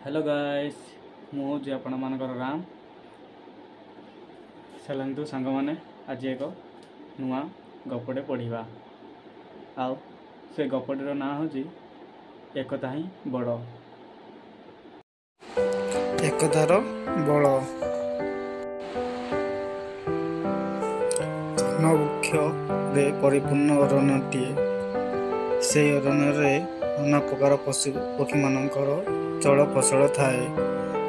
Hello guys मुझे आपण मानकर राम चलतु सांग मैंने आज एक नुआ गपटे पढ़ा आउ से गपटर ना हूँ एकता ही बड़ एकतार बल घनवृक्ष रे परिपूर्ण अरण्यटीए से अरण्य नाना प्रकार पशु पक्षी मानकर चल प्रचल थाए।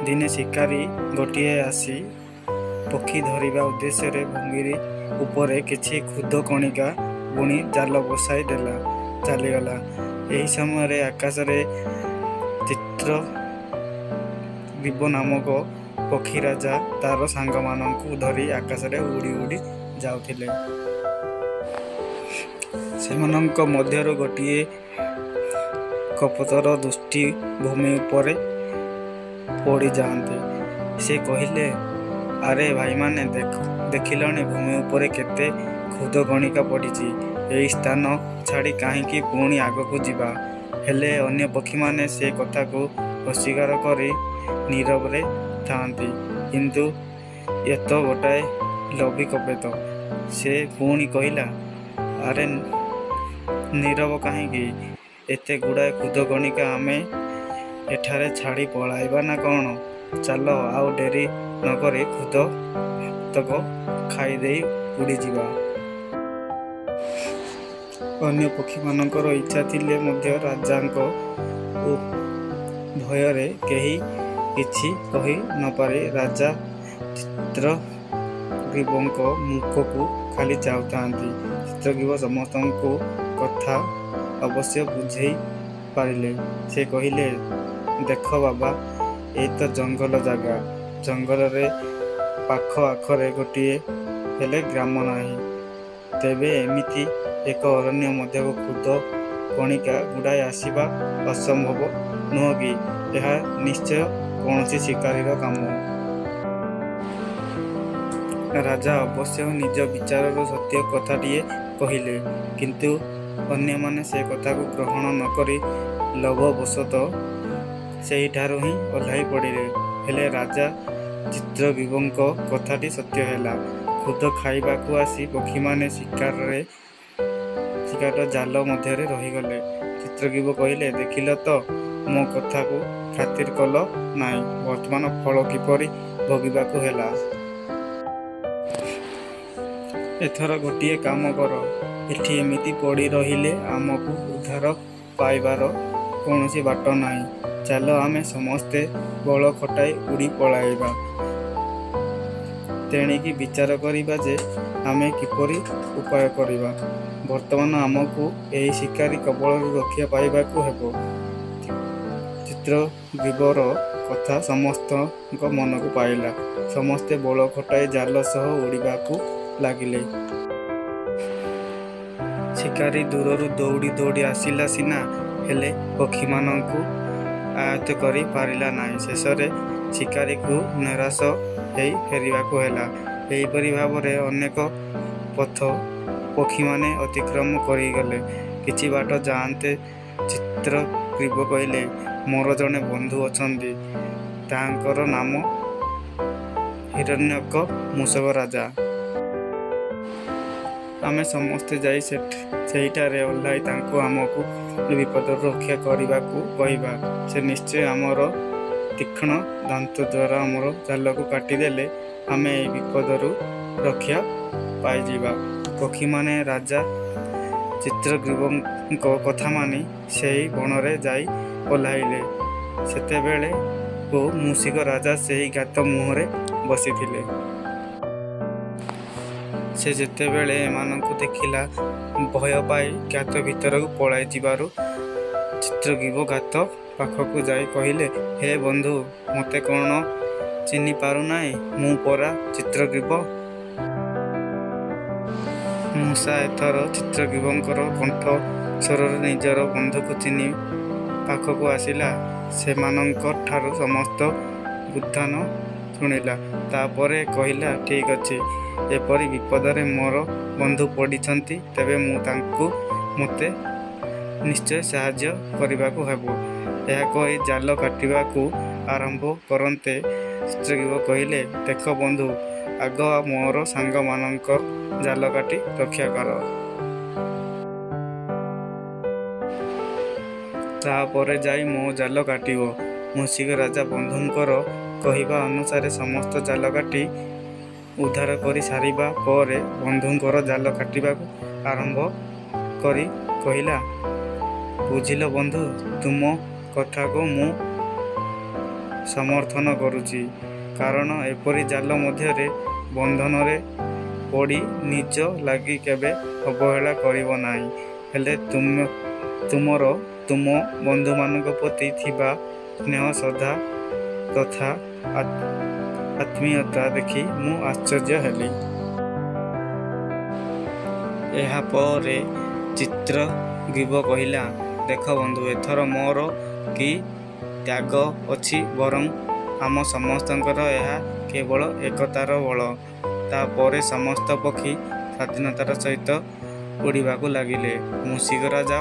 दिने शिकारी गोटे आसी पक्षी धरिबा उद्देश्य रे भंगिरी उपरे किछि खुद कणिका बुणी जाल बसाई देला चलीगला। यही समय आकाश रे चित्र दिव नामक पक्षी राजा तार सांग मानकु धरी आकाश रे उड़ी उड़ी जाउथिले। सेमानंक मध्यरु गोटिए कपतर दृष्टि भूमि उपरे पड़ी जाते। से कहिले, अरे भाई माने देखिलनी भूमि उपरे केते खुद गणिका पड़ी। यही स्थान छाड़ी कहीं पुणी आगक जावा। हेले अन्य पक्षी माने से कथा को अस्वीकार करी नीरव रे थांती। किंतु ये तो गोटाए लोभी कपेत। से पुणी कहला, अरे नीरव कहीं एते गुड़ाए खुद गणिका आमे एठारे छाड़ी पलाइबा ना कौन? चलो आउ डेरी नकरी खुद तक खाईदे उड़ी जीवा। अन्य पक्षी मानकर इच्छा थिले मध्य राजांको भयरे केही किछि कहि न पारे। राजा चित्रग्रीवंको मुखको खाली चाहुतांती। चित्रग्रीव समस्तंको कथा अवश्य बुझे पारिले। से कहिले, देख बाबा ये तो जंगल जगह। जंगल रे पाख आखरे गोटे हेले ग्राम नहीं। तेबे एमिति एक अरण्य मध्य खुद कणिका गुड़ाए आसवा असंभव नुह कि? यह निश्चय कौन शिकारीर काम। राजा अवश्य निज विचार सत्य कथाटीए कहिले, किंतु अन्य माने से कथा को ग्रहण न करी लोभवशतः सेही ठारू ही ओह्लाई पड़िले। हेले राजा चित्रग्रीवंको कथाटी सत्य हैला। खुद खाइबाकू आसी पक्षी माने शिकार जाल मध्य रहीगले। चित्रग्रीव कहिले, देखिल तो मो कथा को खातिर कल नाई। वर्तमान फल किपरि भोगिबाकू हैला। एथर गोटे काम कर, एठी एमिति पड़ी रहिले आमको उद्धार पाइबार कौनसी बाट नाही। चलो आमे समस्ते बल खटाई उड़ी पलाइबा। तेणिकी विचार करिबा जे आमे किपरि उपाय करिबा। वर्तमान आमको एही शिकारी कबलरू रक्षा पाइबाकू हेबो। चित्रग्रीवर कथा समस्त मन को पाइला। समस्ते बल खटाई जाल सह उड़ीबाकू लागिले। शिकारी दूररू दौड़ी दौड़ी आसिला सिना, हेले पक्षी मानकू आयत्त करी पारिला नाही। शेषरे शिकारी को निराश हेई फेरिबाकू हेला। एहीपरि भावरे अनेक पथ पक्षी माने अतिक्रम करिगले। किछि बाट जाते चित्रग्रीव कहिले, मोर जने बंधु अछंती, तांकर नाम हिरण्यक मूषक राजा। आमे समस्ते जाई सेठारे ओह्लाई तांको आमको विपद रक्षा करने कहवा। से निश्चय आमर तीक्ष्ण दांत द्वारा आमर जाल को काटिदेले आमे विपदरू रक्षा पाइजिबा। पक्षी माने राजा चित्रग्रीवंको कथा मानी सेही बनरे जाई ओह्लाइले। सेतेबेले को मूषिक राजा सेही गात मुहरे बसिथिले। से जेतेबेले एमानंकु देखिला भय पाई गात भीतर को पलाई जिबारु चित्रग्रीव गात पाखकु जाई कहिले, हे बंधु मते कौन चिन्हि पारु नाई? मु परा चित्रग्रीव। मूषा एथर चित्रग्रीवंकर कंठ स्वर निजर बंधुको चिन्हि पाखकु आसिला। सेमानंक ठारू समस्त बुद्धान शुणिला। तापरे कहिला, ठीक अछि, एपरी विपदरे मोर बंधु पड़िछंती, तेबे मु तांकु मते निश्चय साहाय्य करबाकू हेबो। ଏହା କହି ଜାଲ କାଟିବାକୁ ଆରମ୍ଭ କରନ୍ତେ ଚିତ୍ରକୀବ କହିଲେ, ଦେଖ ବନ୍ଧୁ, ଆଗ ମୋର ସାଙ୍ଗମାନଙ୍କ ଜାଲ କାଟି ରକ୍ଷା କର। ତାପରେ ଯାଇ ମୋ ଜାଲ କାଟିବ। ମୂଷିକ ରାଜା ବନ୍ଧୁଙ୍କର କହିବା ଅନୁସାରେ ସମସ୍ତ ଜାଲ କାଟି ଉଦ୍ଧାର କରି ସାରିବା ପରେ ବନ୍ଧୁଙ୍କର ଜାଲ କାଟିବାକୁ ଆରମ୍ଭ କରି କହିଲା, ବୁଝିଲ ବନ୍ଧୁ, ତୁମ କଥାକୁ ମୁଁ ସମର୍ଥନ କରୁଛି। କାରଣ ଏପରି ଜାଲ ମଧ୍ୟରେ ବନ୍ଧନରେ ପଡ଼ି ନିଜ ଲାଗି କେବେ ଅବହେଳା କରିବ ନାହିଁ। ହେଲେ ତୁମ ବନ୍ଧୁମାନଙ୍କ ପ୍ରତି ଥିବା ସ୍ନେହ, ଶ୍ରଦ୍ଧା ତଥା ଆତ୍ମୀୟତା ଦେଖି ମୁଁ ଆଶ୍ଚର୍ଯ୍ୟ ହେଲି। ଏହାପରେ ଚିତ୍ରକୀବ କହିଲା, ଦେଖ ବନ୍ଧୁ, ଏଥର ମୋର କି ତ୍ୟାଗ ଅଛି, ବରଂ ଆମ ସମସ୍ତଙ୍କର ଏହା କେବଳ ଏକତାର ବଳ। ତାପରେ ସମସ୍ତ ପକ୍ଷୀ ସ୍ୱାଧୀନତାର ସହିତ ଉଡ଼ିବାକୁ ଲାଗିଲେ। ମୂଷିକ ରାଜା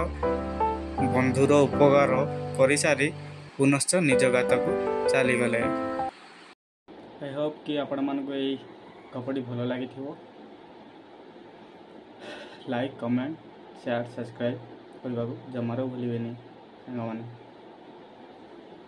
ବନ୍ଧୁର ଉପକାର କରିସାରି ପୁନଶ୍ଚ ନିଜ ଗାତକୁ ଚାଲିଗଲେ। ଆଇ ହୋପ୍ କି ଆପଣମାନଙ୍କୁ ଏଇ ଗପଟି ଭଲ ଲାଗିଥିବ। ଲାଇକ୍, କମେଣ୍ଟ, ସେୟାର, ସବସ୍କ୍ରାଇବ୍ କରିବାକୁ ଜମାରୁ ଭୁଲିବେନି ସାଙ୍ଗମାନେ।